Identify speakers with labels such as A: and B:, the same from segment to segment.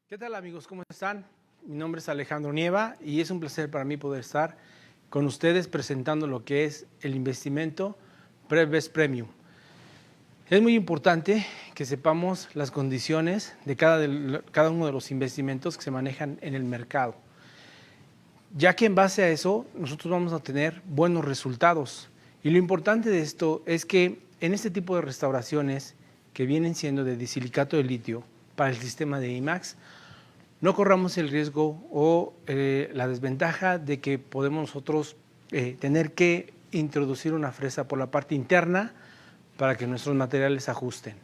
A: ¿Qué tal, amigos? ¿Cómo están? Mi nombre es Alejandro Nieva y es un placer para mí poder estar con ustedes presentando lo que es el investimento PrepBest Premium. Es muy importante que sepamos las condiciones de cada uno de los investimentos que se manejan en el mercado, ya que en base a eso nosotros vamos a tener buenos resultados. Y lo importante de esto es que en este tipo de restauraciones que vienen siendo de disilicato de litio para el sistema de IMAX, no corramos el riesgo o la desventaja de que podemos nosotros tener que introducir una fresa por la parte interna para que nuestros materiales se ajusten.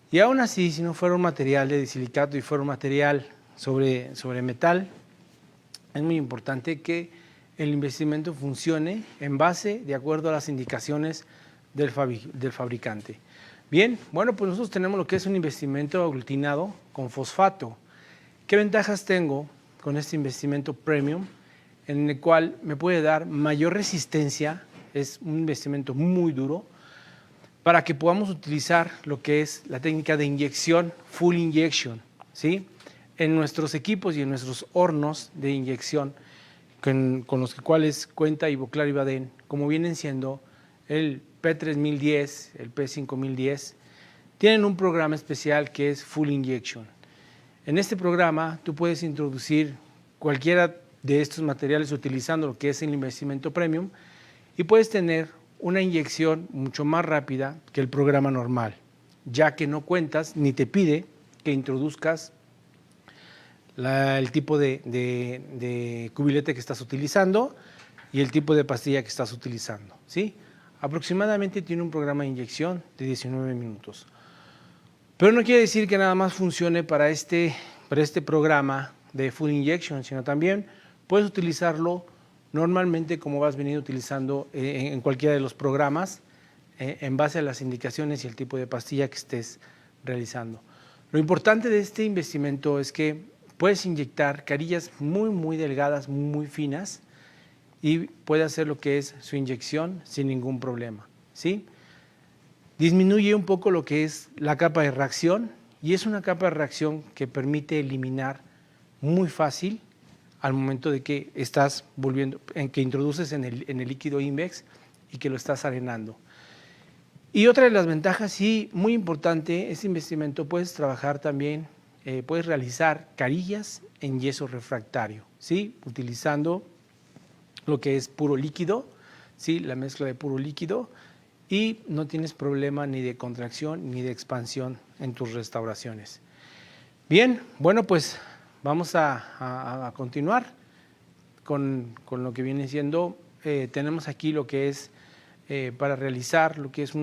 A: Y aún así, si no fuera un material de disilicato y fuera un material sobre metal, es muy importante que el investimento funcione en base, de acuerdo a las indicaciones del fabricante. Bien, bueno, pues nosotros tenemos lo que es un investimento aglutinado con fosfato. ¿Qué ventajas tengo con este investimento premium? En el cual me puede dar mayor resistencia, es un investimento muy duro, para que podamos utilizar lo que es la técnica de inyección, full injection, ¿sí? En nuestros equipos y en nuestros hornos de inyección, con los cuales cuenta Ivoclar y Baden, como vienen siendo el P3010, el P5010, tienen un programa especial que es full injection. En este programa tú puedes introducir cualquiera de estos materiales utilizando lo que es el investimento premium y puedes tener una inyección mucho más rápida que el programa normal, ya que no cuentas ni te pide que introduzcas el tipo de cubilete que estás utilizando y el tipo de pastilla que estás utilizando, ¿sí? Aproximadamente tiene un programa de inyección de 19 minutos. Pero no quiere decir que nada más funcione para este programa de full injection, sino también puedes utilizarlo normalmente como vas venido utilizando en cualquiera de los programas en base a las indicaciones y el tipo de pastilla que estés realizando. Lo importante de este investimento es que puedes inyectar carillas muy delgadas, muy finas y puede hacer lo que es su inyección sin ningún problema, ¿sí? Disminuye un poco lo que es la capa de reacción y es una capa de reacción que permite eliminar muy fácil al momento de que estás que introduces en el líquido INVEX y que lo estás arenando. Y otra de las ventajas, sí, muy importante, este investimento puedes trabajar también, puedes realizar carillas en yeso refractario, ¿sí? Utilizando lo que es puro líquido, ¿sí? La mezcla de puro líquido, y no tienes problema ni de contracción ni de expansión en tus restauraciones. Bien, bueno, pues vamos a continuar con lo que viene siendo. Tenemos aquí lo que es para realizar lo que es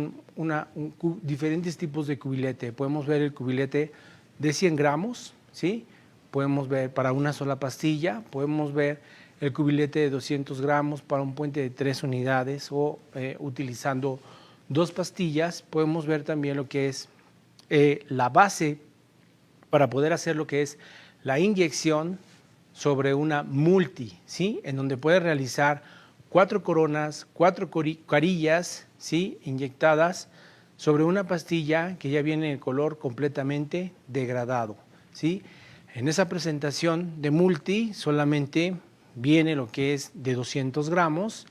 A: diferentes tipos de cubilete. Podemos ver el cubilete de 100 gramos, ¿sí? Podemos ver para una sola pastilla, podemos ver el cubilete de 200 gramos para un puente de 3 unidades o utilizando 2 pastillas. Podemos ver también lo que es la base para poder hacer lo que es la inyección sobre una multi, ¿sí? En donde puedes realizar 4 coronas, 4 carillas, ¿sí? Inyectadas sobre una pastilla que ya viene en color completamente degradado, ¿sí? En esa presentación de multi solamente viene lo que es de 200 gramos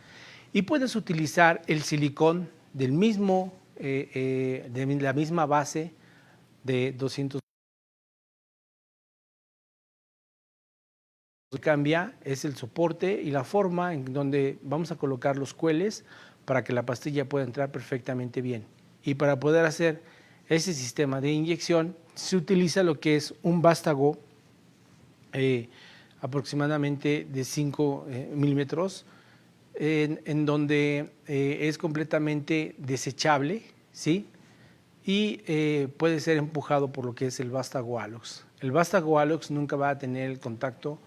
A: y puedes utilizar el silicón del mismo, de la misma base de 200. Lo que cambia es el soporte y la forma en donde vamos a colocar los cueles para que la pastilla pueda entrar perfectamente bien. Y para poder hacer ese sistema de inyección se utiliza lo que es un vástago aproximadamente de 5 milímetros, en donde es completamente desechable, ¿sí? Y puede ser empujado por lo que es el vástago Alox. El vástago Alox nunca va a tener el contacto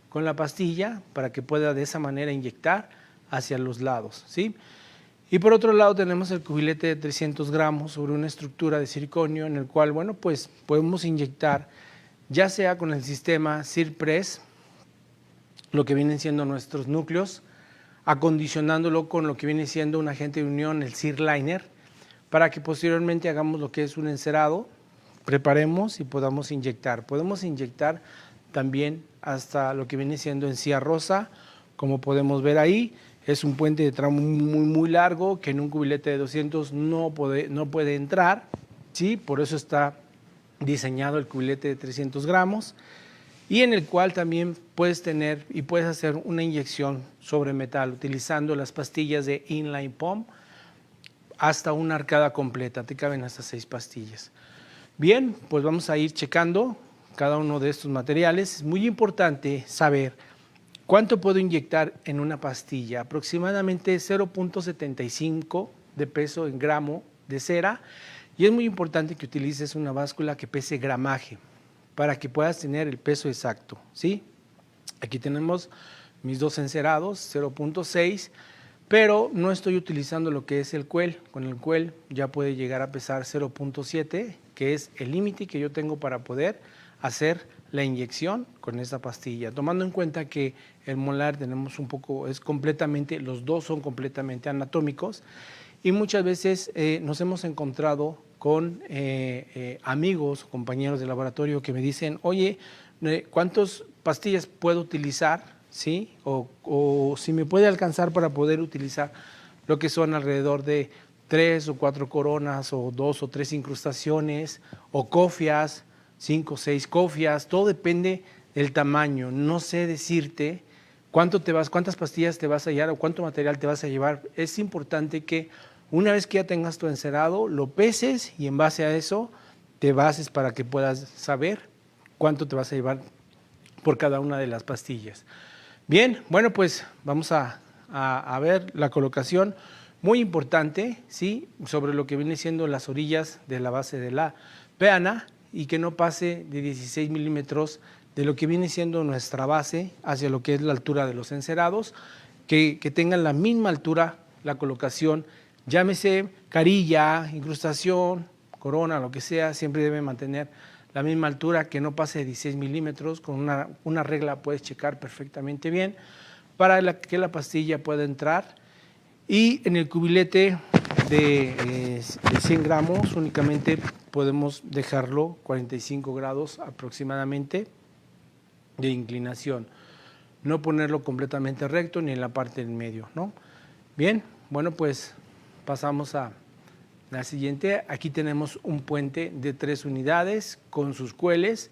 A: con la pastilla para que pueda de esa manera inyectar hacia los lados, ¿sí? Y por otro lado tenemos el cubilete de 300 gramos sobre una estructura de circonio en el cual, bueno, pues podemos inyectar ya sea con el sistema CIRPRES, lo que vienen siendo nuestros núcleos, acondicionándolo con lo que viene siendo un agente de unión, el CIRLiner, para que posteriormente hagamos lo que es un encerado preparemos y podamos inyectar. Podemos inyectar también hasta lo que viene siendo encía rosa, como podemos ver ahí. Es un puente de tramo muy largo que en un cubilete de 200 no puede entrar, ¿sí? Por eso está diseñado el cubilete de 300 gramos y en el cual también puedes tener y puedes hacer una inyección sobre metal utilizando las pastillas de inline pump hasta una arcada completa, te caben hasta 6 pastillas. Bien, pues vamos a ir checando cada uno de estos materiales. Es muy importante saber cuánto puedo inyectar en una pastilla, aproximadamente 0.75 de peso en gramo de cera, y es muy importante que utilices una báscula que pese gramaje para que puedas tener el peso exacto, ¿sí? Aquí tenemos mis 2 encerados, 0.6, pero no estoy utilizando lo que es el Quell. Con el Quell ya puede llegar a pesar 0.7, que es el límite que yo tengo para poder hacer la inyección con esta pastilla, tomando en cuenta que el molar tenemos un poco, los dos son completamente anatómicos, y muchas veces nos hemos encontrado con amigos o compañeros de laboratorio que me dicen, oye, ¿cuántas pastillas puedo utilizar? ¿Sí? O si me puede alcanzar para poder utilizar lo que son alrededor de 3 o 4 coronas o 2 o 3 incrustaciones o cofias, 5 o 6 cofias, todo depende del tamaño. No sé decirte cuántas pastillas te vas a llevar o cuánto material te vas a llevar. Es importante que una vez que ya tengas tu encerado, lo peses y en base a eso te bases para que puedas saber cuánto te vas a llevar por cada una de las pastillas. Bien, bueno, pues vamos a ver la colocación. Muy importante, ¿sí? Sobre lo que viene siendo las orillas de la base de la peana y que no pase de 16 milímetros de lo que viene siendo nuestra base hacia lo que es la altura de los encerados, que tengan la misma altura la colocación, llámese carilla, incrustación, corona, lo que sea, siempre debe mantener la misma altura, que no pase de 16 milímetros. Con una regla puedes checar perfectamente bien para que la pastilla pueda entrar. Y en el cubilete de 100 gramos únicamente podemos dejarlo 45 grados aproximadamente de inclinación. No ponerlo completamente recto ni en la parte del medio, ¿no? Bien, bueno, pues pasamos a la siguiente. Aquí tenemos un puente de 3 unidades con sus cueles.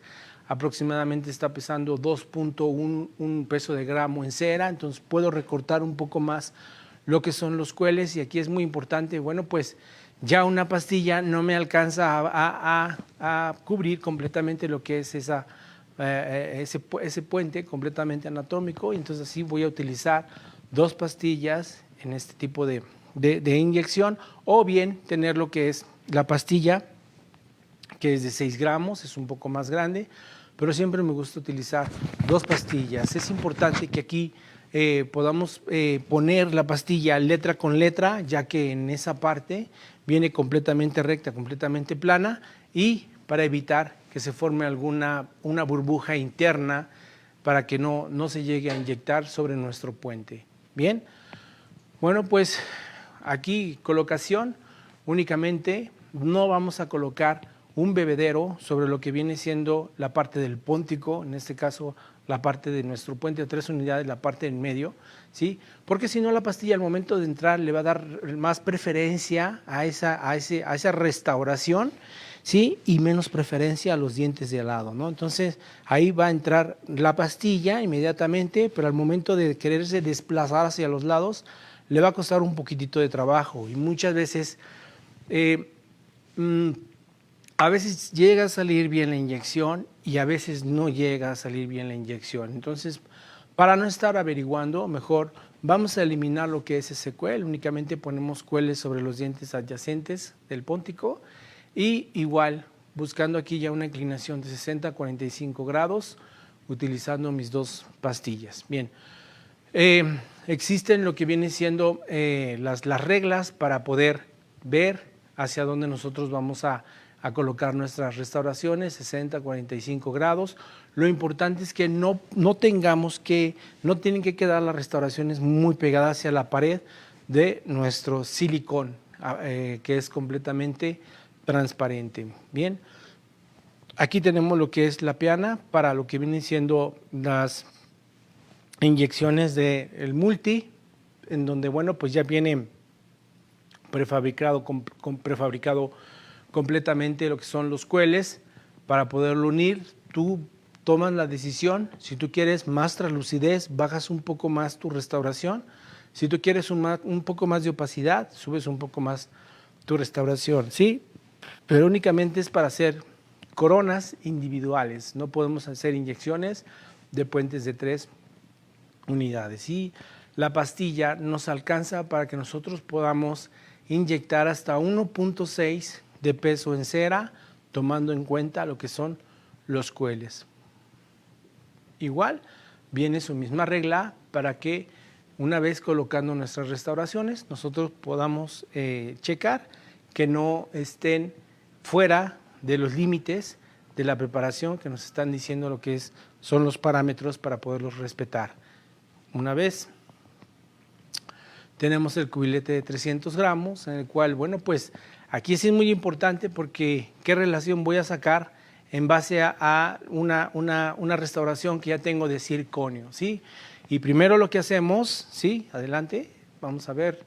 A: Aproximadamente está pesando 2.1 peso de gramo en cera, entonces puedo recortar un poco más lo que son los cueles. Y aquí es muy importante, bueno, pues ya una pastilla no me alcanza a cubrir completamente lo que es ese puente completamente anatómico, entonces así voy a utilizar 2 pastillas en este tipo de inyección, o bien tener lo que es la pastilla que es de 6 gramos, es un poco más grande, pero siempre me gusta utilizar 2 pastillas. Es importante que aquí podamos poner la pastilla letra con letra, ya que en esa parte viene completamente recta, completamente plana, y para evitar que se forme una burbuja interna para que no se llegue a inyectar sobre nuestro puente. Bien, bueno, pues aquí colocación, únicamente no vamos a colocar un bebedero sobre lo que viene siendo la parte del póntico, en este caso la parte de nuestro puente de 3 unidades, la parte en medio, ¿sí? Porque si no, la pastilla al momento de entrar le va a dar más preferencia a esa restauración, ¿sí? Y menos preferencia a los dientes de al lado, ¿no? Entonces ahí va a entrar la pastilla inmediatamente, pero al momento de quererse desplazar hacia los lados le va a costar un poquitito de trabajo, y muchas veces a veces llega a salir bien la inyección y a veces no llega a salir bien la inyección. Entonces, para no estar averiguando, mejor vamos a eliminar lo que es ese cuel. Únicamente ponemos cueles sobre los dientes adyacentes del póntico, y igual buscando aquí ya una inclinación de 60 a 45 grados, utilizando mis 2 pastillas. Bien, existen lo que viene siendo las reglas para poder ver hacia dónde nosotros vamos a colocar nuestras restauraciones, 60 a 45 grados. Lo importante es que no tienen que quedar las restauraciones muy pegadas hacia la pared de nuestro silicón, que es completamente transparente. Bien, Aquí tenemos lo que es la piana para lo que vienen siendo las inyecciones del multi, en donde, bueno, pues ya viene prefabricado, prefabricado completamente lo que son los cueles para poderlo unir. Tú tomas la decisión, si tú quieres más translucidez, bajas un poco más tu restauración. Si tú quieres un poco más de opacidad, subes un poco más tu restauración, ¿sí? Pero únicamente es para hacer coronas individuales. No podemos hacer inyecciones de puentes de 3 unidades. Y la pastilla nos alcanza para que nosotros podamos inyectar hasta 1.6 de peso en cera, tomando en cuenta lo que son los cueles. Igual viene su misma regla para que una vez colocando nuestras restauraciones, nosotros podamos checar que no estén fuera de los límites de la preparación que nos están diciendo lo que son los parámetros para poderlos respetar. Una vez tenemos el cubilete de 300 gramos, en el cual, bueno, pues aquí sí es muy importante porque qué relación voy a sacar en base a una restauración que ya tengo de circonio, ¿sí? Y primero lo que hacemos, ¿sí? Adelante, vamos a ver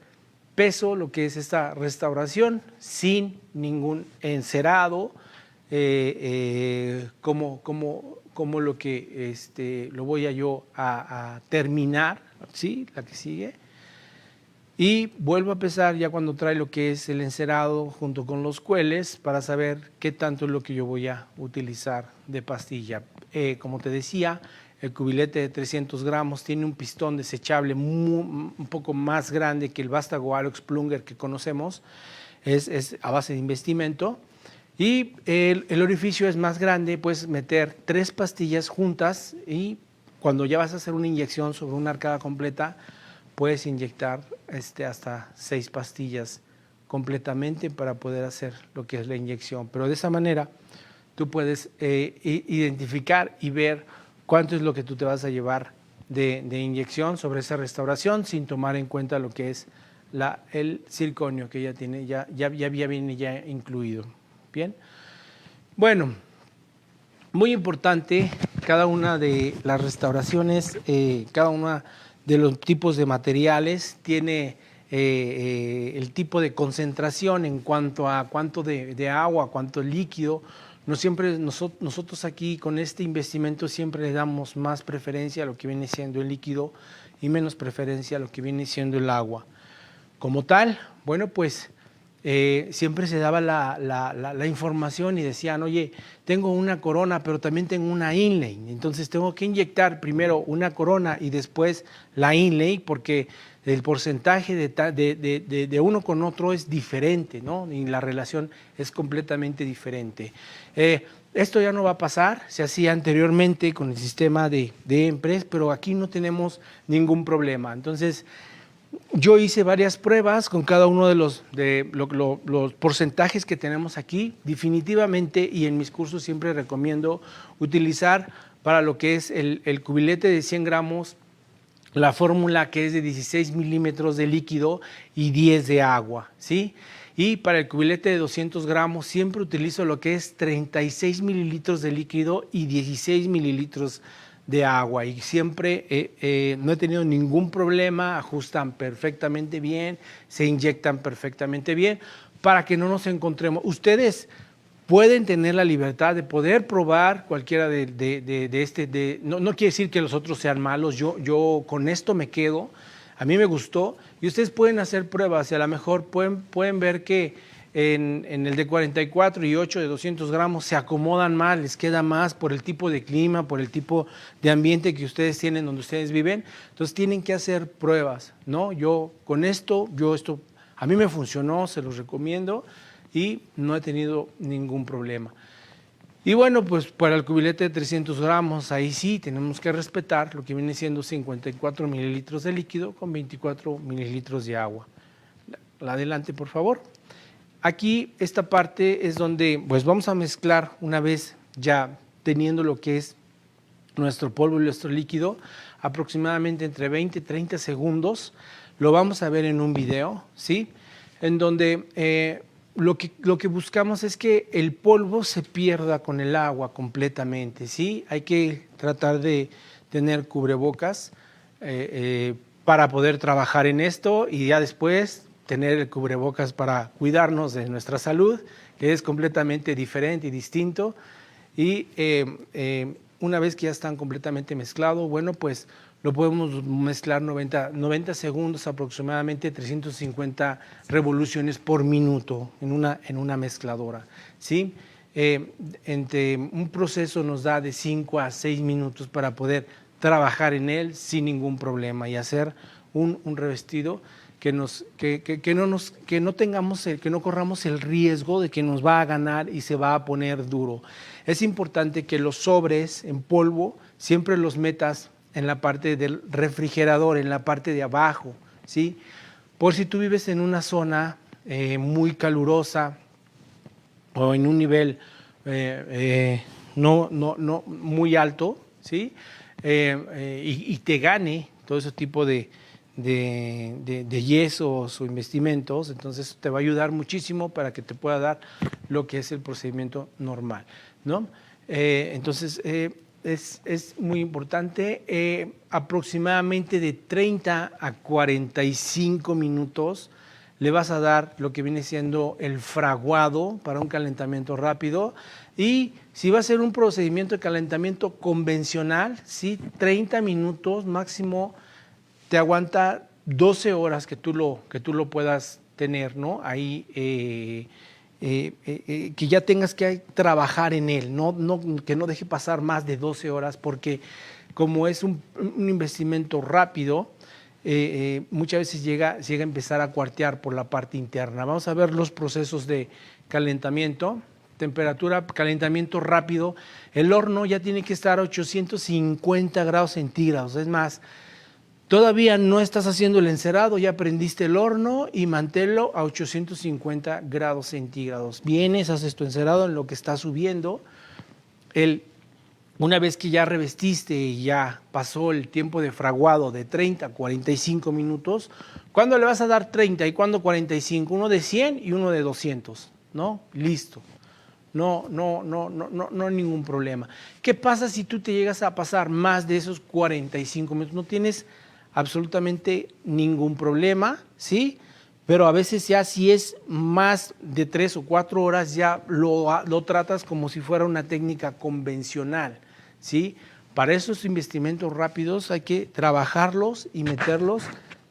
A: peso, lo que es esta restauración sin ningún encerado, como lo que lo voy a terminar, ¿sí? La que sigue. Y vuelvo a pesar ya cuando trae lo que es el encerado junto con los cueles para saber qué tanto es lo que yo voy a utilizar de pastilla. Como te decía, el cubilete de 300 gramos tiene un pistón desechable un poco más grande que el Vástago Alox Plunger que conocemos, es a base de investimento. Y el orificio es más grande, puedes meter 3 pastillas juntas y cuando ya vas a hacer una inyección sobre una arcada completa, puedes inyectar hasta 6 pastillas completamente para poder hacer lo que es la inyección. Pero de esa manera tú puedes identificar y ver cuánto es lo que tú te vas a llevar de inyección sobre esa restauración sin tomar en cuenta lo que es el circonio que ya viene ya incluido. Bien, bueno, muy importante cada una de las restauraciones, cada una de los tipos de materiales tiene el tipo de concentración en cuanto a cuánto de agua, cuánto líquido. Nosotros aquí con este investimento siempre le damos más preferencia a lo que viene siendo el líquido y menos preferencia a lo que viene siendo el agua. Como tal, bueno, pues siempre se daba la información y decían, oye, tengo una corona, pero también tengo una inlay, entonces tengo que inyectar primero una corona y después la inlay porque el porcentaje de uno con otro es diferente, ¿no? Y la relación es completamente diferente. Esto ya no va a pasar, se hacía anteriormente con el sistema de EMPRES, pero aquí no tenemos ningún problema. Entonces, yo hice varias pruebas con cada uno de los porcentajes que tenemos aquí. Definitivamente, y en mis cursos siempre recomiendo utilizar para lo que es el cubilete de 100 gramos, la fórmula que es de 16 milímetros de líquido y 10 de agua, ¿sí? Y para el cubilete de 200 gramos siempre utilizo lo que es 36 mililitros de líquido y 16 mililitros de agua y siempre no he tenido ningún problema, ajustan perfectamente bien, se inyectan perfectamente bien para que no nos encontremos. Ustedes pueden tener la libertad de poder probar cualquiera no quiere decir que los otros sean malos, yo con esto me quedo, a mí me gustó y ustedes pueden hacer pruebas y a lo mejor pueden ver que en el de 44 y 8 de 200 gramos se acomodan más, les queda más por el tipo de clima, por el tipo de ambiente que ustedes tienen donde ustedes viven, entonces tienen que hacer pruebas, ¿no? Yo con esto, a mí me funcionó, se los recomiendo y no he tenido ningún problema. Y bueno, pues para el cubilete de 300 gramos, ahí sí tenemos que respetar lo que viene siendo 54 mililitros de líquido con 24 mililitros de agua. Adelante, por favor. Aquí esta parte es donde pues vamos a mezclar una vez ya teniendo lo que es nuestro polvo y nuestro líquido, aproximadamente entre 20 y 30 segundos. Lo vamos a ver en un video, ¿sí? En donde lo que buscamos es que el polvo se pierda con el agua completamente, ¿sí? Hay que tratar de tener cubrebocas para poder trabajar en esto y ya después tener el cubrebocas para cuidarnos de nuestra salud, que es completamente diferente y distinto. Y una vez que ya están completamente mezclados, bueno, pues lo podemos mezclar 90 segundos, aproximadamente 350 revoluciones por minuto en una mezcladora, ¿sí? Entre un proceso nos da de 5 a 6 minutos para poder trabajar en él sin ningún problema y hacer un revestido que no corramos el riesgo de que nos va a ganar y se va a poner duro. Es importante que los sobres en polvo siempre los metas en la parte del refrigerador, en la parte de abajo, ¿sí? Por si tú vives en una zona muy calurosa o en un nivel no muy alto, ¿sí? Y te gane todo ese tipo de yesos o investimentos, entonces te va a ayudar muchísimo para que te pueda dar lo que es el procedimiento normal, ¿no? Entonces es muy importante, aproximadamente de 30 a 45 minutos le vas a dar lo que viene siendo el fraguado para un calentamiento rápido. Y si va a ser un procedimiento de calentamiento convencional, ¿sí? 30 minutos máximo te aguanta 12 horas que tú lo puedas tener, ¿no? Ahí que ya tengas que trabajar en él, que no deje pasar más de 12 horas, porque como es un investimento rápido, muchas veces llega a empezar a cuartear por la parte interna. Vamos a ver los procesos de calentamiento. Temperatura, calentamiento rápido. El horno ya tiene que estar a 850 grados centígrados. Es más, todavía no estás haciendo el encerado, ya prendiste el horno y manténlo a 850 grados centígrados. Vienes, haces tu encerado en lo que está subiendo. Una vez que ya revestiste y ya pasó el tiempo de fraguado de 30 a 45 minutos, ¿cuándo le vas a dar 30 y cuándo 45? Uno de 100 y uno de 200, ¿no? Listo. No hay ningún problema. ¿Qué pasa si tú te llegas a pasar más de esos 45 minutos? No tienes absolutamente ningún problema, ¿sí? Pero a veces ya si es más de 3 o 4 horas ya lo tratas como si fuera una técnica convencional, ¿sí? Para esos investimentos rápidos hay que trabajarlos y meterlos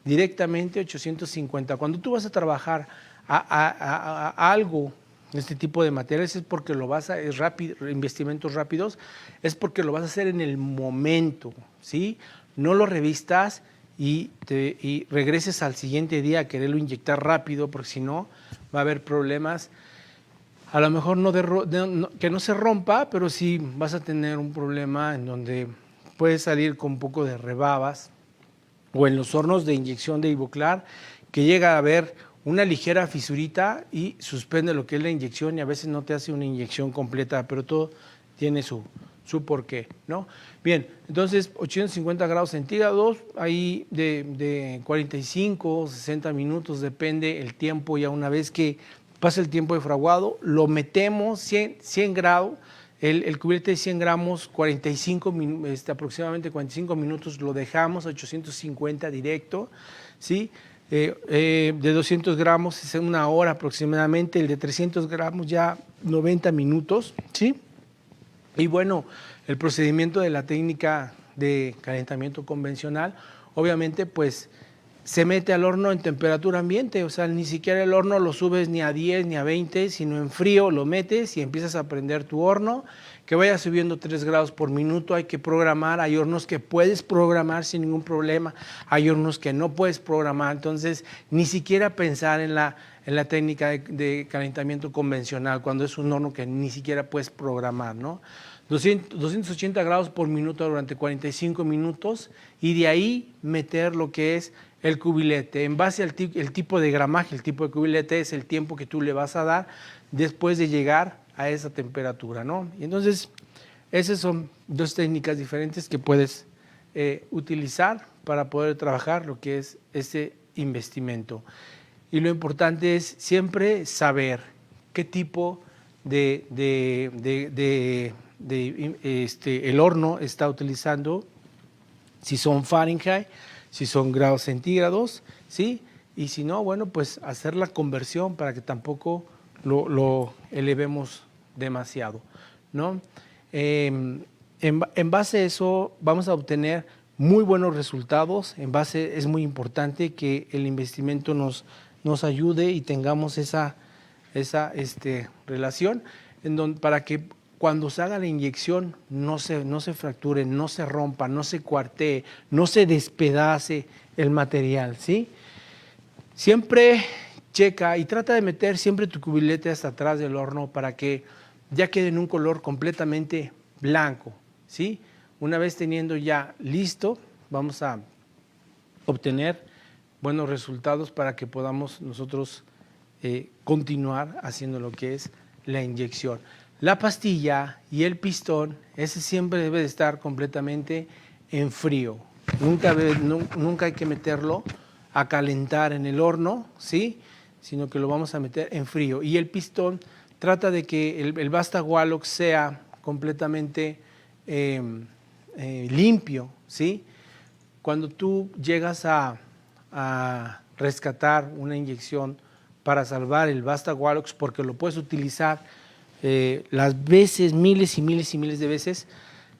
A: directamente a 850. Cuando tú vas a trabajar a algo, este tipo de materiales, es porque es rápido, investimentos rápidos, es porque lo vas a hacer en el momento, ¿sí? No lo revistas y regreses al siguiente día a quererlo inyectar rápido, porque si no va a haber problemas. A lo mejor que no se rompa, pero sí vas a tener un problema en donde puedes salir con un poco de rebabas, o en los hornos de inyección de Ivoclar, que llega a haber una ligera fisurita y suspende lo que es la inyección y a veces no te hace una inyección completa, pero todo tiene su porqué, ¿no? Bien, entonces 850 grados centígrados, ahí de 45 o 60 minutos, depende el tiempo. Ya una vez que pasa el tiempo de fraguado, lo metemos 100 grados, el cubierto de 100 gramos, aproximadamente 45 minutos, lo dejamos a 850 directo, ¿sí? De 200 gramos es una hora aproximadamente, el de 300 gramos ya 90 minutos, ¿sí? Y bueno, el procedimiento de la técnica de calentamiento convencional, obviamente pues se mete al horno en temperatura ambiente, o sea, ni siquiera el horno lo subes ni a 10 ni a 20, sino en frío lo metes y empiezas a prender tu horno, que vaya subiendo 3 grados por minuto. Hay que programar, hay hornos que puedes programar sin ningún problema, hay hornos que no puedes programar, entonces ni siquiera pensar en la técnica de calentamiento convencional cuando es un horno que ni siquiera puedes programar, ¿no? 280 grados por minuto durante 45 minutos y de ahí meter lo que es el cubilete. En base al tipo de gramaje, el tipo de cubilete es el tiempo que tú le vas a dar después de llegar a esa temperatura, ¿no? Y entonces, esas son dos técnicas diferentes que puedes utilizar para poder trabajar lo que es ese investimento. y lo importante es siempre saber qué tipo el horno está utilizando, si son Fahrenheit, si son grados centígrados, ¿sí? Y si no, bueno, pues hacer la conversión para que tampoco lo elevemos demasiado, ¿no? En base a eso vamos a obtener muy buenos resultados. Es muy importante que el investimento nos ayude y tengamos esa relación para que cuando se haga la inyección no se fracture, no se rompa, no se cuartee, no se despedace el material, ¿sí? Siempre checa y trata de meter siempre tu cubilete hasta atrás del horno para que ya quede en un color completamente blanco, ¿sí? Una vez teniendo ya listo, vamos a obtener buenos resultados para que podamos nosotros continuar haciendo lo que es la inyección. La pastilla y el pistón, ese siempre debe de estar completamente en frío. Nunca hay que meterlo a calentar en el horno, ¿sí? Sino que lo vamos a meter en frío. Y el pistón trata de que el Basta Walox sea completamente limpio, ¿sí? Cuando tú llegas a rescatar una inyección para salvar el Basta Walox, porque lo puedes utilizar las veces, miles y miles y miles de veces,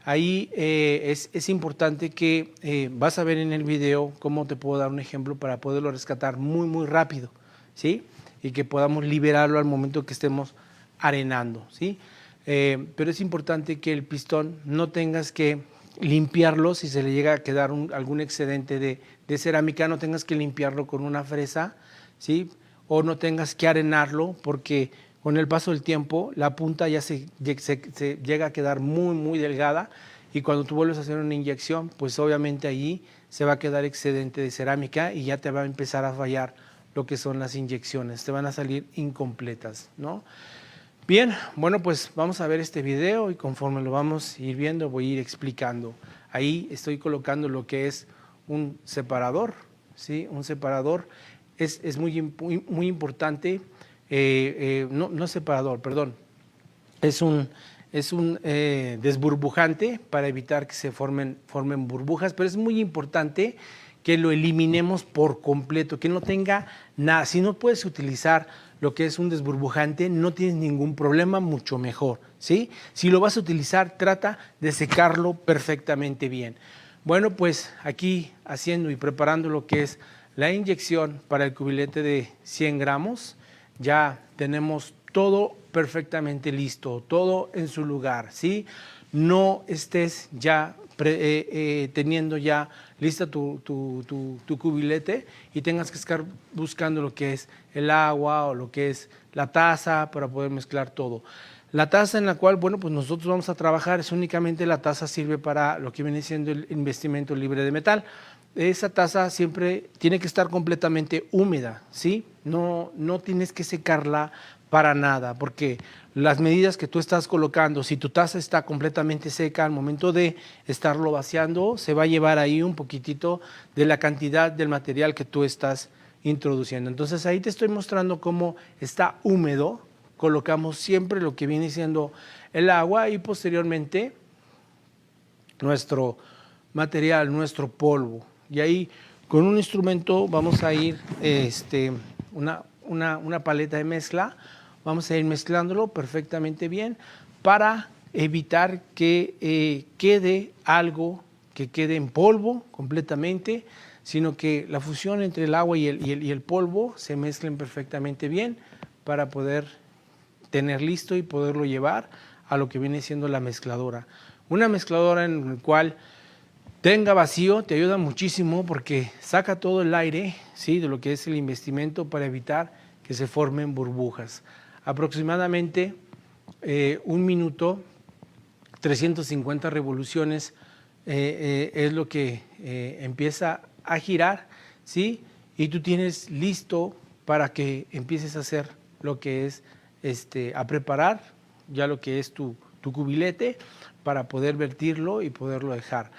A: ahí es importante que vas a ver en el video cómo te puedo dar un ejemplo para poderlo rescatar muy, muy rápido, ¿sí? Y que podamos liberarlo al momento que estemos arenando, ¿sí? Pero es importante que el pistón no tengas que limpiarlo si se le llega a quedar algún excedente de cerámica, no tengas que limpiarlo con una fresa, ¿sí? O no tengas que arenarlo porque con el paso del tiempo la punta ya se llega a quedar muy, muy delgada y cuando tú vuelves a hacer una inyección, pues obviamente allí se va a quedar excedente de cerámica y ya te va a empezar a fallar lo que son las inyecciones, te van a salir incompletas, ¿no? Bien, bueno, pues vamos a ver este video y conforme lo vamos a ir viendo voy a ir explicando. Ahí estoy colocando lo que es un separador, ¿sí? Un separador es muy importante, no separador, perdón, es un desburbujante para evitar que se formen burbujas, pero es muy importante que lo eliminemos por completo, que no tenga nada. Si no puedes utilizar lo que es un desburbujante, no tienes ningún problema, mucho mejor, ¿sí? Si lo vas a utilizar, trata de secarlo perfectamente bien. Bueno, pues aquí haciendo y preparando lo que es la inyección para el cubilete de 100 gramos, ya tenemos todo perfectamente listo, todo en su lugar, ¿sí? No estés ya teniendo ya lista tu cubilete y tengas que estar buscando lo que es el agua o lo que es la taza para poder mezclar todo. La taza en la cual, bueno, pues nosotros vamos a trabajar es únicamente la taza sirve para lo que viene siendo el investimento libre de metal. Esa taza siempre tiene que estar completamente húmeda, ¿sí? No tienes que secarla para nada, porque las medidas que tú estás colocando, si tu taza está completamente seca al momento de estarlo vaciando, se va a llevar ahí un poquitito de la cantidad del material que tú estás introduciendo. Entonces ahí te estoy mostrando cómo está húmedo, colocamos siempre lo que viene siendo el agua y posteriormente nuestro material, nuestro polvo. Y ahí con un instrumento vamos a ir, una paleta de mezcla, vamos a ir mezclándolo perfectamente bien para evitar que quede algo que quede en polvo completamente, sino que la fusión entre el agua y el polvo se mezclen perfectamente bien para poder tener listo y poderlo llevar a lo que viene siendo la mezcladora. Una mezcladora en la cual tenga vacío te ayuda muchísimo porque saca todo el aire, ¿sí?, de lo que es el investimento para evitar que se formen burbujas. Aproximadamente 1 minuto, 350 revoluciones es lo que empieza a girar, ¿sí? Y tú tienes listo para que empieces a hacer lo que es, a preparar ya lo que es tu cubilete para poder vertirlo y poderlo dejar.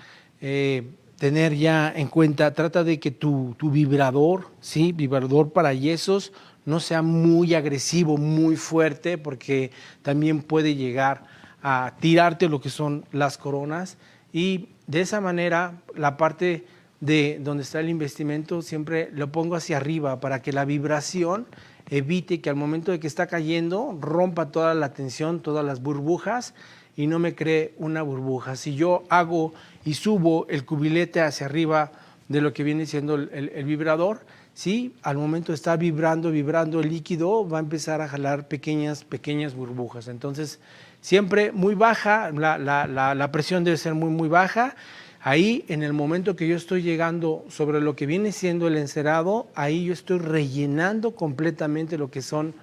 A: tener ya en cuenta, trata de que tu vibrador, ¿sí? Vibrador para yesos, no sea muy agresivo, muy fuerte, porque también puede llegar a tirarte lo que son las coronas. Y de esa manera, la parte de donde está el investimento siempre lo pongo hacia arriba para que la vibración evite que al momento de que está cayendo rompa toda la tensión, todas las burbujas y no me cree una burbuja. Si yo hago y subo el cubilete hacia arriba de lo que viene siendo el vibrador, ¿sí? Al momento de estar vibrando el líquido va a empezar a jalar pequeñas burbujas. Entonces, siempre muy baja, la presión debe ser muy baja. Ahí, en el momento que yo estoy llegando sobre lo que viene siendo el encerado, ahí yo estoy rellenando completamente lo que son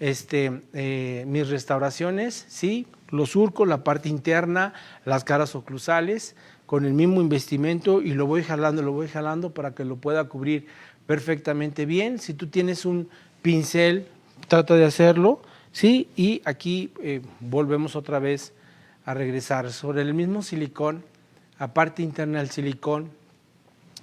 A: mis restauraciones, ¿sí? Los surcos, la parte interna, las caras oclusales, con el mismo investimento y lo voy jalando para que lo pueda cubrir perfectamente bien. Si tú tienes un pincel, trata de hacerlo, ¿sí? Y aquí volvemos otra vez a regresar. Sobre el mismo silicón, a parte interna del silicón,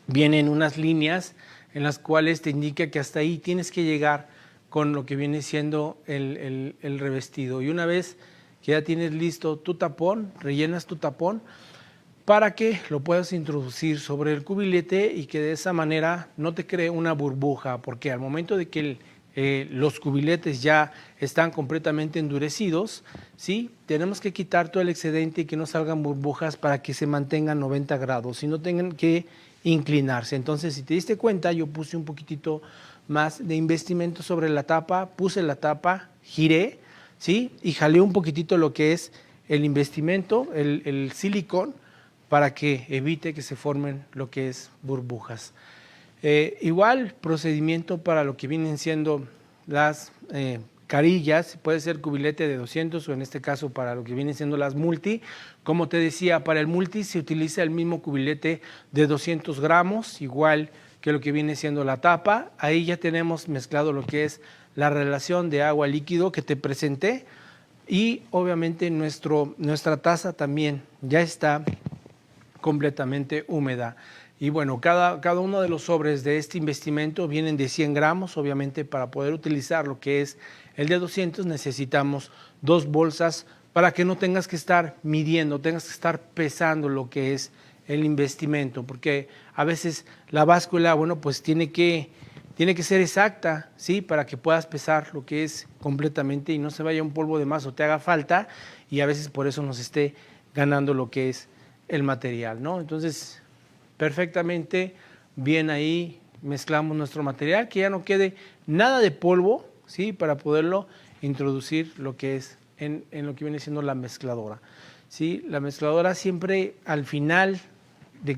A: vienen unas líneas en las cuales te indica que hasta ahí tienes que llegar con lo que viene siendo el revestido. Y una vez que ya tienes listo tu tapón, rellenas tu tapón para que lo puedas introducir sobre el cubilete y que de esa manera no te cree una burbuja, porque al momento de que los cubiletes ya están completamente endurecidos, ¿sí? Tenemos que quitar todo el excedente y que no salgan burbujas para que se mantengan 90 grados y no tengan que inclinarse. Entonces, si te diste cuenta, yo puse un poquitito más de investimento sobre la tapa, puse la tapa, giré, ¿sí? Y jalé un poquitito lo que es el investimento, el silicón, para que evite que se formen lo que es burbujas. Igual procedimiento para lo que vienen siendo las carillas, puede ser cubilete de 200 o en este caso para lo que vienen siendo las multi. Como te decía, para el multi se utiliza el mismo cubilete de 200 gramos, igual que lo que viene siendo la tapa. Ahí ya tenemos mezclado lo que es la relación de agua líquido que te presenté y obviamente nuestra taza también ya está completamente húmeda. Y bueno, cada uno de los sobres de este investimento vienen de 100 gramos, obviamente para poder utilizar lo que es el de 200 necesitamos 2 bolsas para que no tengas que estar midiendo, tengas que estar pesando lo que es el investimento, porque a veces la báscula, bueno, pues tiene que ser exacta, ¿sí? Para que puedas pesar lo que es completamente y no se vaya un polvo de más o te haga falta y a veces por eso nos esté ganando lo que es el material, ¿no? Entonces, perfectamente bien ahí mezclamos nuestro material, que ya no quede nada de polvo, ¿sí? Para poderlo introducir lo que es en lo que viene siendo la mezcladora, ¿sí? La mezcladora siempre al final de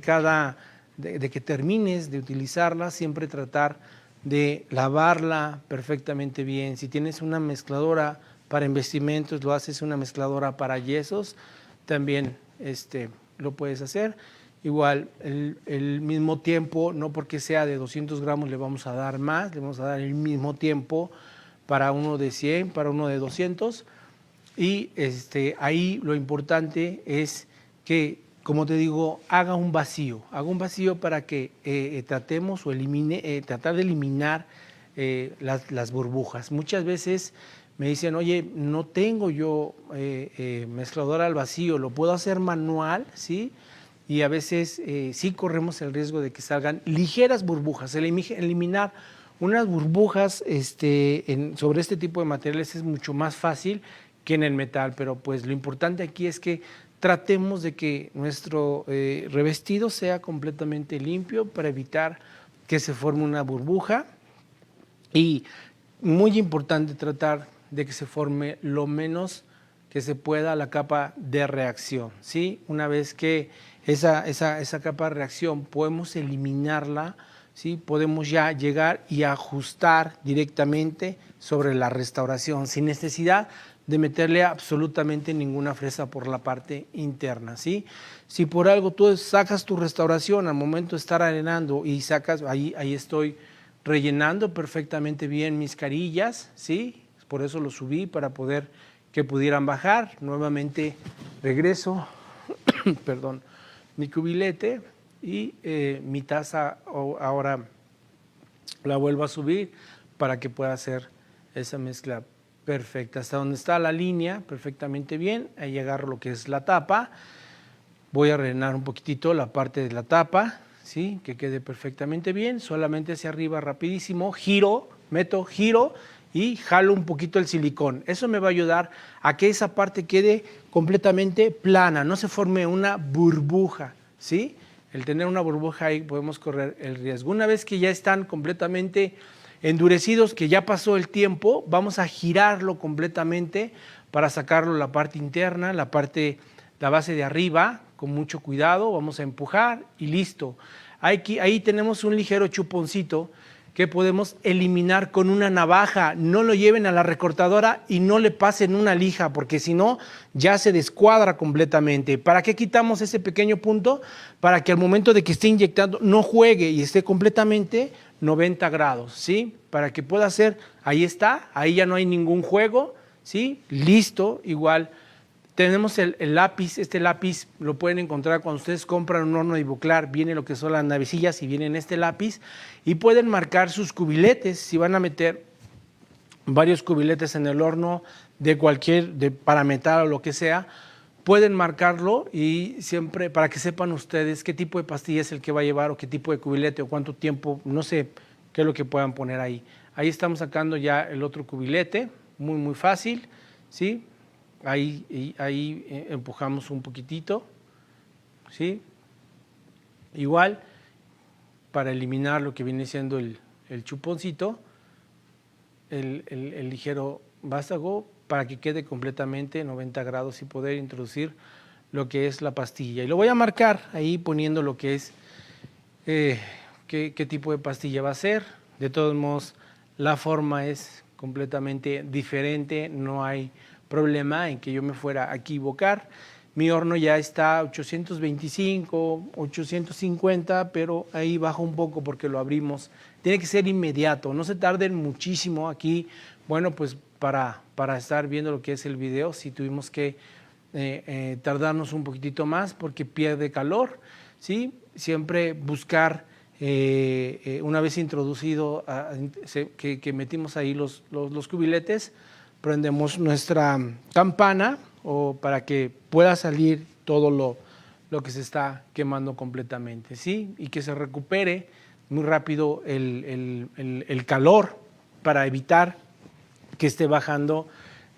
A: de que termines de utilizarla, siempre tratar de lavarla perfectamente bien. Si tienes una mezcladora para investimentos, lo haces una mezcladora para yesos, también lo puedes hacer. Igual, el mismo tiempo, no porque sea de 200 gramos le vamos a dar más, le vamos a dar el mismo tiempo para uno de 100, para uno de 200. Y ahí lo importante es que, como te digo, haga un vacío para que tratemos o tratar de eliminar las burbujas. Muchas veces me dicen, oye, no tengo yo mezcladora al vacío, ¿lo puedo hacer manual? ¿Sí? Y a veces sí corremos el riesgo de que salgan ligeras burbujas. Eliminar unas burbujas sobre este tipo de materiales es mucho más fácil que en el metal, pero pues lo importante aquí es que tratemos de que nuestro revestido sea completamente limpio para evitar que se forme una burbuja y muy importante tratar de que se forme lo menos que se pueda la capa de reacción, ¿sí? Una vez que esa capa de reacción podemos eliminarla, ¿sí? Podemos ya llegar y ajustar directamente sobre la restauración sin necesidad de meterle absolutamente ninguna fresa por la parte interna, ¿sí? Si por algo tú sacas tu restauración al momento de estar arenando y sacas, ahí estoy rellenando perfectamente bien mis carillas, ¿sí? Por eso lo subí para poder que pudieran bajar. Nuevamente regreso, perdón, mi cubilete y mi taza ahora la vuelvo a subir para que pueda hacer esa mezcla perfecta. Hasta donde está la línea, perfectamente bien. Ahí agarro lo que es la tapa. Voy a rellenar un poquitito la parte de la tapa, ¿sí? Que quede perfectamente bien. Solamente hacia arriba rapidísimo, giro, meto, giro y jalo un poquito el silicón. Eso me va a ayudar a que esa parte quede completamente plana, no se forme una burbuja, ¿sí? El tener una burbuja ahí podemos correr el riesgo. Una vez que ya están completamente endurecidos, que ya pasó el tiempo, vamos a girarlo completamente para sacarlo la parte interna, la base de arriba, con mucho cuidado, vamos a empujar y listo. Ahí tenemos un ligero chuponcito que podemos eliminar con una navaja. No lo lleven a la recortadora y no le pasen una lija, porque si no, ya se descuadra completamente. ¿Para qué quitamos ese pequeño punto? Para que al momento de que esté inyectando no juegue y esté completamente 90 grados, ¿sí? Para que pueda hacer, ahí está, ahí ya no hay ningún juego, ¿sí? Listo, igual. Tenemos el lápiz, este lápiz lo pueden encontrar cuando ustedes compran un horno de Ivoclar, viene lo que son las navecillas y viene en este lápiz y pueden marcar sus cubiletes. Si van a meter varios cubiletes en el horno de para metal o lo que sea, pueden marcarlo y siempre para que sepan ustedes qué tipo de pastilla es el que va a llevar o qué tipo de cubilete o cuánto tiempo, no sé qué es lo que puedan poner ahí. Ahí estamos sacando ya el otro cubilete, muy fácil, ¿sí? Ahí empujamos un poquitito, ¿sí? Igual, para eliminar lo que viene siendo el chuponcito, el ligero vástago, para que quede completamente 90 grados y poder introducir lo que es la pastilla. Y lo voy a marcar ahí poniendo lo que es, qué tipo de pastilla va a ser. De todos modos, la forma es completamente diferente, no hay problema en que yo me fuera a equivocar. Mi horno ya está a 825, 850, pero ahí baja un poco porque lo abrimos. Tiene que ser inmediato, no se tarden muchísimo aquí. Bueno, pues para estar viendo lo que es el video, sí tuvimos que tardarnos un poquitito más porque pierde calor, ¿sí? Siempre buscar, una vez introducido, que metimos ahí los cubiletes, prendemos nuestra campana o para que pueda salir todo lo que se está quemando completamente, ¿sí? Y que se recupere muy rápido el calor para evitar que esté bajando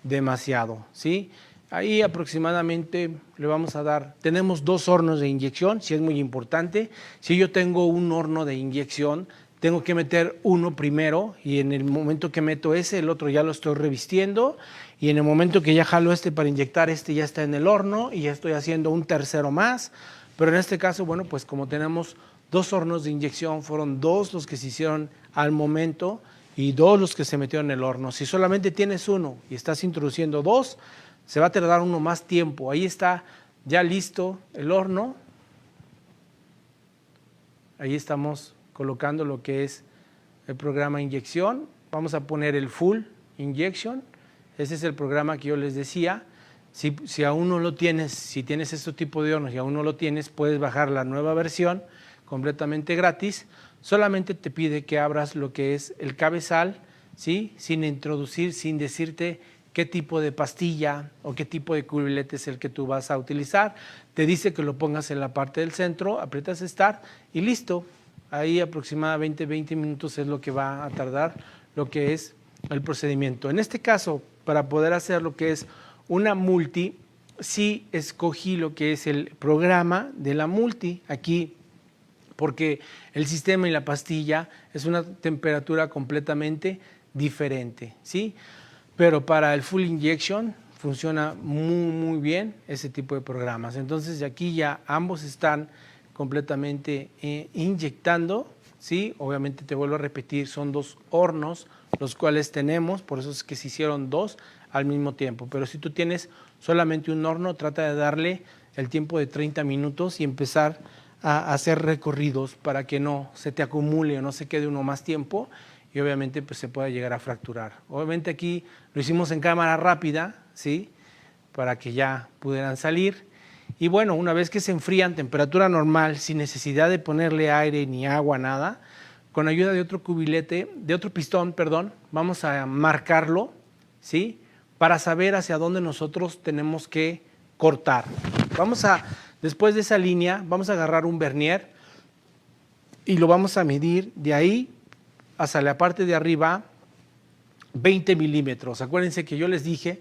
A: demasiado, ¿sí? Ahí aproximadamente le vamos a dar, tenemos 2 hornos de inyección, sí es muy importante. Si yo tengo un horno de inyección, tengo que meter uno primero y en el momento que meto ese, el otro ya lo estoy revistiendo y en el momento que ya jalo este para inyectar, este ya está en el horno y ya estoy haciendo un tercero más. Pero en este caso, bueno, pues como tenemos 2 hornos de inyección, fueron 2 los que se hicieron al momento y 2 los que se metieron en el horno. Si solamente tienes uno y estás introduciendo 2, se va a tardar uno más tiempo. Ahí está ya listo el horno. Ahí estamos colocando lo que es el programa inyección. Vamos a poner el full injection. Ese es el programa que yo les decía. Si aún no lo tienes, si tienes este tipo de hornos y aún no lo tienes, puedes bajar la nueva versión completamente gratis. Solamente te pide que abras lo que es el cabezal, ¿sí? Sin introducir, sin decirte qué tipo de pastilla o qué tipo de cubilete es el que tú vas a utilizar. Te dice que lo pongas en la parte del centro, aprietas Start y listo. Ahí aproximadamente 20 minutos es lo que va a tardar lo que es el procedimiento. En este caso, para poder hacer lo que es una multi, sí escogí lo que es el programa de la multi aquí, porque el sistema y la pastilla es una temperatura completamente diferente, ¿sí? Pero para el full injection funciona muy bien ese tipo de programas. Entonces, de aquí ya ambos están completamente inyectando, ¿sí? Obviamente te vuelvo a repetir, son 2 hornos los cuales tenemos, por eso es que se hicieron 2 al mismo tiempo. Pero si tú tienes solamente un horno, trata de darle el tiempo de 30 minutos y empezar a hacer recorridos para que no se te acumule o no se quede uno más tiempo y obviamente pues se pueda llegar a fracturar. Obviamente aquí lo hicimos en cámara rápida, ¿sí? Para que ya pudieran salir. Y bueno, una vez que se enfrían, temperatura normal, sin necesidad de ponerle aire ni agua, nada, con ayuda de otro cubilete, de otro pistón, perdón, vamos a marcarlo, ¿sí? Para saber hacia dónde nosotros tenemos que cortar. Después de esa línea, vamos a agarrar un vernier y lo vamos a medir de ahí hacia la parte de arriba 20 milímetros. Acuérdense que yo les dije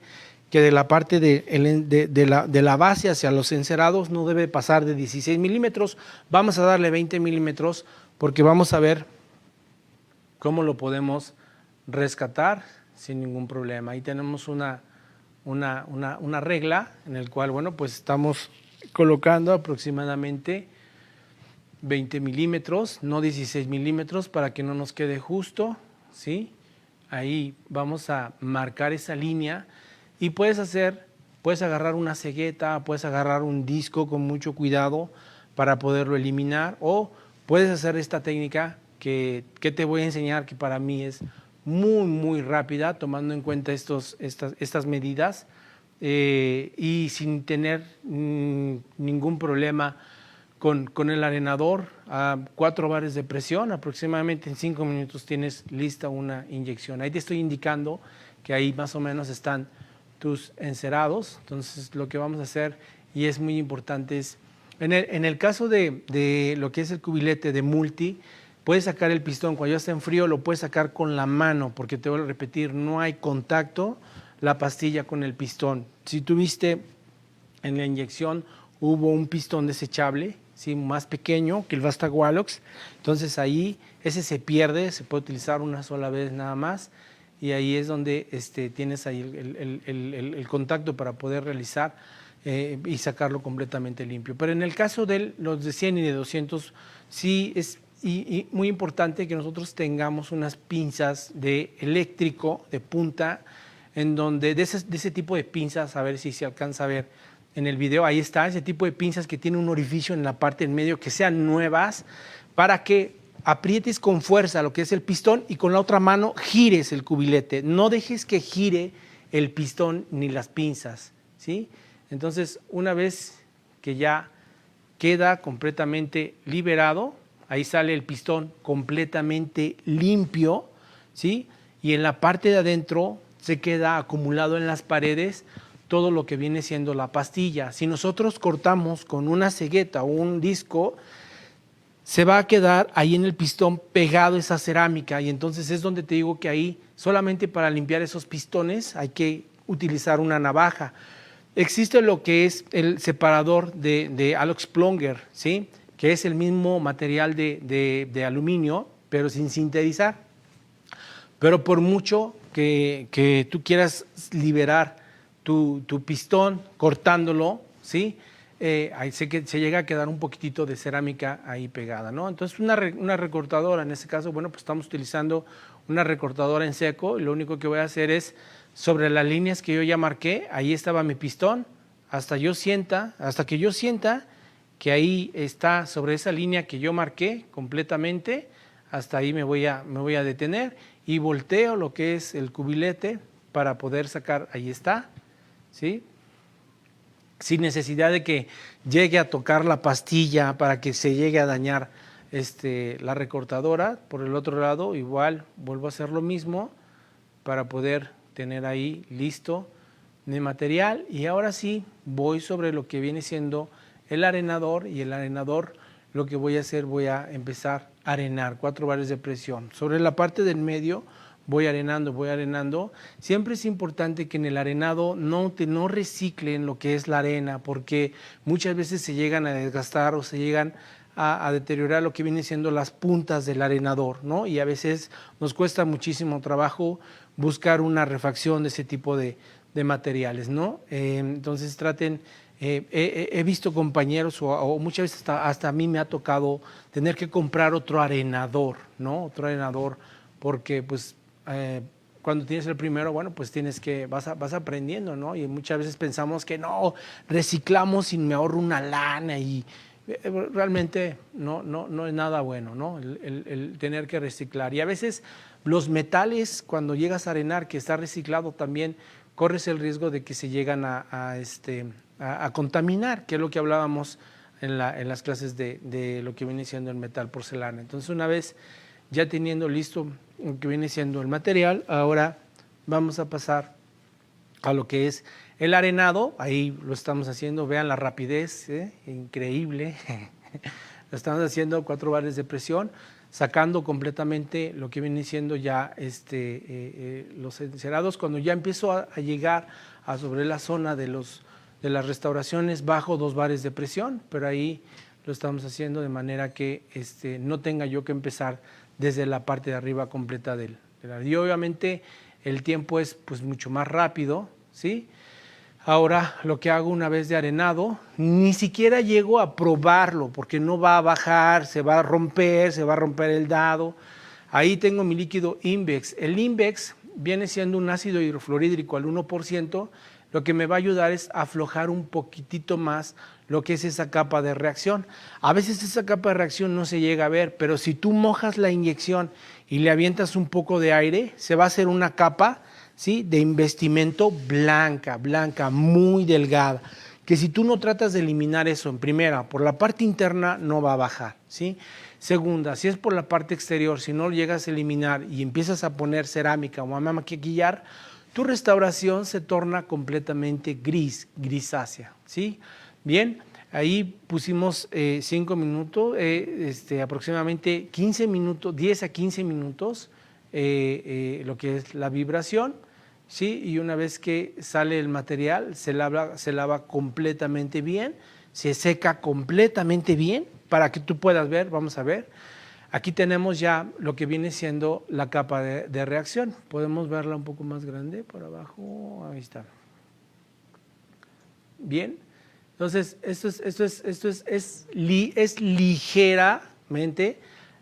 A: que de la parte de la base hacia los encerados no debe pasar de 16 milímetros. Vamos a darle 20 milímetros porque vamos a ver cómo lo podemos rescatar sin ningún problema. Ahí tenemos una regla en el cual, bueno, pues estamos colocando aproximadamente 20 milímetros, no 16 milímetros, para que no nos quede justo, ¿sí? Ahí vamos a marcar esa línea y puedes agarrar una cegueta, puedes agarrar un disco con mucho cuidado para poderlo eliminar, o puedes hacer esta técnica que te voy a enseñar, que para mí es muy rápida, tomando en cuenta estas medidas y sin tener ningún problema con el arenador a 4 bares de presión. Aproximadamente en 5 minutos tienes lista una inyección. Ahí te estoy indicando que ahí más o menos están tus encerados. Entonces lo que vamos a hacer, y es muy importante, es en el caso de lo que es el cubilete de multi, puedes sacar el pistón cuando ya está en frío, lo puedes sacar con la mano, porque te voy a repetir, no hay contacto la pastilla con el pistón. Si tuviste en la inyección, hubo un pistón desechable, ¿sí? Más pequeño que el Vastagwalox, entonces ahí ese se pierde, se puede utilizar una sola vez nada más, y ahí es donde tienes ahí el contacto para poder realizar y sacarlo completamente limpio. Pero en el caso de los de 100 y de 200, sí es y muy importante que nosotros tengamos unas pinzas de eléctrico de punta, en donde de ese tipo de pinzas, a ver si se alcanza a ver en el video, ahí está, ese tipo de pinzas que tiene un orificio en la parte en medio, que sean nuevas, para que aprietes con fuerza lo que es el pistón y con la otra mano gires el cubilete. No dejes que gire el pistón ni las pinzas, ¿sí? Entonces, una vez que ya queda completamente liberado, ahí sale el pistón completamente limpio, ¿sí? Y en la parte de adentro se queda acumulado en las paredes todo lo que viene siendo la pastilla. Si nosotros cortamos con una cegueta o un disco, se va a quedar ahí en el pistón pegado esa cerámica, y entonces es donde te digo que ahí solamente para limpiar esos pistones hay que utilizar una navaja. Existe lo que es el separador de Alox Plonger, ¿sí? Que es el mismo material de aluminio, pero sin sintetizar. Pero por mucho que tú quieras liberar tu pistón cortándolo, ¿sí? Ahí se llega a quedar un poquitito de cerámica ahí pegada, ¿no? Entonces una recortadora, en este caso, bueno, pues estamos utilizando una recortadora en seco, y lo único que voy a hacer es, sobre las líneas que yo ya marqué, ahí estaba mi pistón, hasta que yo sienta que ahí está sobre esa línea que yo marqué completamente, hasta ahí me voy a detener y volteo lo que es el cubilete para poder sacar, ahí está, ¿sí? Sin necesidad de que llegue a tocar la pastilla para que se llegue a dañar la recortadora. Por el otro lado, igual vuelvo a hacer lo mismo para poder tener ahí listo mi material, y ahora sí voy sobre lo que viene siendo el arenador, y el arenador lo que voy a hacer, voy a empezar a arenar 4 bares de presión. Sobre la parte del medio voy arenando. Siempre es importante que en el arenado no reciclen lo que es la arena, porque muchas veces se llegan a desgastar o se llegan a deteriorar lo que vienen siendo las puntas del arenador, ¿no? Y a veces nos cuesta muchísimo trabajo buscar una refacción de ese tipo de materiales, ¿no? Entonces traten, he visto compañeros o muchas veces hasta a mí me ha tocado tener que comprar otro arenador, ¿no? Otro arenador, porque pues cuando tienes el primero, bueno, pues vas aprendiendo, ¿no? Y muchas veces pensamos que no, reciclamos y me ahorro una lana, y realmente no es nada bueno, ¿no? El tener que reciclar. Y a veces Los metales, cuando llegas a arenar, que está reciclado también, corres el riesgo de que se llegan a contaminar, que es lo que hablábamos en las clases de lo que viene siendo el metal porcelana. Entonces, una vez ya teniendo listo lo que viene siendo el material, ahora vamos a pasar a lo que es el arenado. Ahí lo estamos haciendo, vean la rapidez, increíble. Lo estamos haciendo 4 bares de presión, sacando completamente lo que viene siendo ya los encerados. Cuando ya empiezo a llegar a sobre la zona de las restauraciones, bajo 2 bares de presión, pero ahí lo estamos haciendo de manera que no tenga yo que empezar desde la parte de arriba completa del y obviamente el tiempo es pues mucho más rápido, ¿sí? Ahora lo que hago una vez de arenado, ni siquiera llego a probarlo porque no va a bajar, se va a romper el dado. Ahí tengo mi líquido Invex. El Invex viene siendo un ácido hidrofluorhídrico al 1%, lo que me va a ayudar es a aflojar un poquitito más lo que es esa capa de reacción. A veces esa capa de reacción no se llega a ver, pero si tú mojas la inyección y le avientas un poco de aire, se va a hacer una capa, ¿sí?, de investimento blanca, muy delgada, que si tú no tratas de eliminar eso en primera, por la parte interna no va a bajar, ¿sí? Segunda, si es por la parte exterior, si no lo llegas a eliminar y empiezas a poner cerámica o a maquillar, tu restauración se torna completamente grisácea, ¿sí? Bien, ahí pusimos 5 minutos, aproximadamente 15 minutos, 10 a 15 minutos, lo que es la vibración, ¿sí? Y una vez que sale el material, se lava completamente bien, se seca completamente bien para que tú puedas ver, vamos a ver. Aquí tenemos ya lo que viene siendo la capa de reacción. Podemos verla un poco más grande por abajo, ahí está. Bien, entonces esto es ligeramente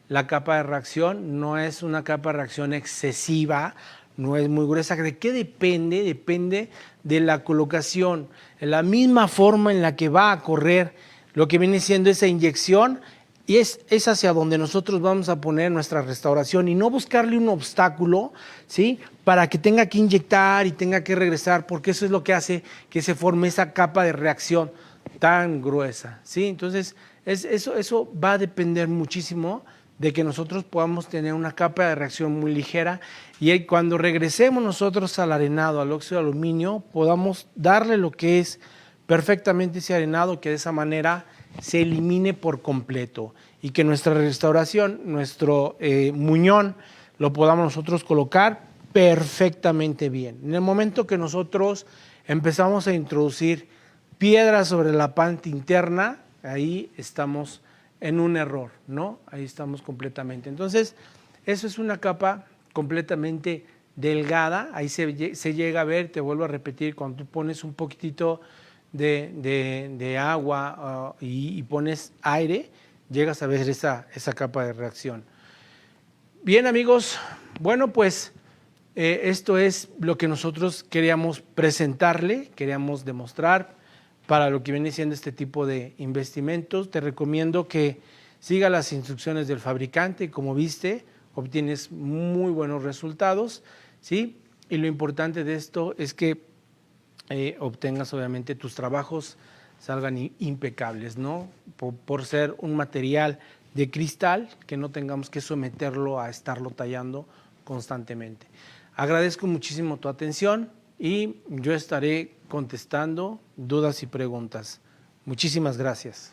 A: la capa de reacción, no es una capa de reacción excesiva, no es muy gruesa. ¿De qué depende? Depende de la colocación, en la misma forma en la que va a correr lo que viene siendo esa inyección, y es hacia donde nosotros vamos a poner nuestra restauración y no buscarle un obstáculo, ¿sí?, para que tenga que inyectar y tenga que regresar, porque eso es lo que hace que se forme esa capa de reacción tan gruesa, ¿sí? Entonces, eso va a depender muchísimo de que nosotros podamos tener una capa de reacción muy ligera y cuando regresemos nosotros al arenado, al óxido de aluminio, podamos darle lo que es perfectamente ese arenado, que de esa manera se elimine por completo y que nuestra restauración, nuestro muñón, lo podamos nosotros colocar perfectamente bien. En el momento que nosotros empezamos a introducir piedras sobre la parte interna, ahí estamos en un error, ¿no? Ahí estamos completamente. Entonces, eso es una capa completamente delgada, ahí se llega a ver, te vuelvo a repetir, cuando tú pones un poquitito de agua y pones aire, llegas a ver esa capa de reacción. Bien, amigos, bueno, pues esto es lo que nosotros queríamos presentarle, queríamos demostrar para lo que viene siendo este tipo de investimentos. Te recomiendo que siga las instrucciones del fabricante, como viste, obtienes muy buenos resultados, ¿sí? Y lo importante de esto es que obtengas obviamente tus trabajos salgan impecables, ¿no? Por ser un material de cristal, que no tengamos que someterlo a estarlo tallando constantemente. Agradezco muchísimo tu atención y yo estaré contestando dudas y preguntas. Muchísimas gracias.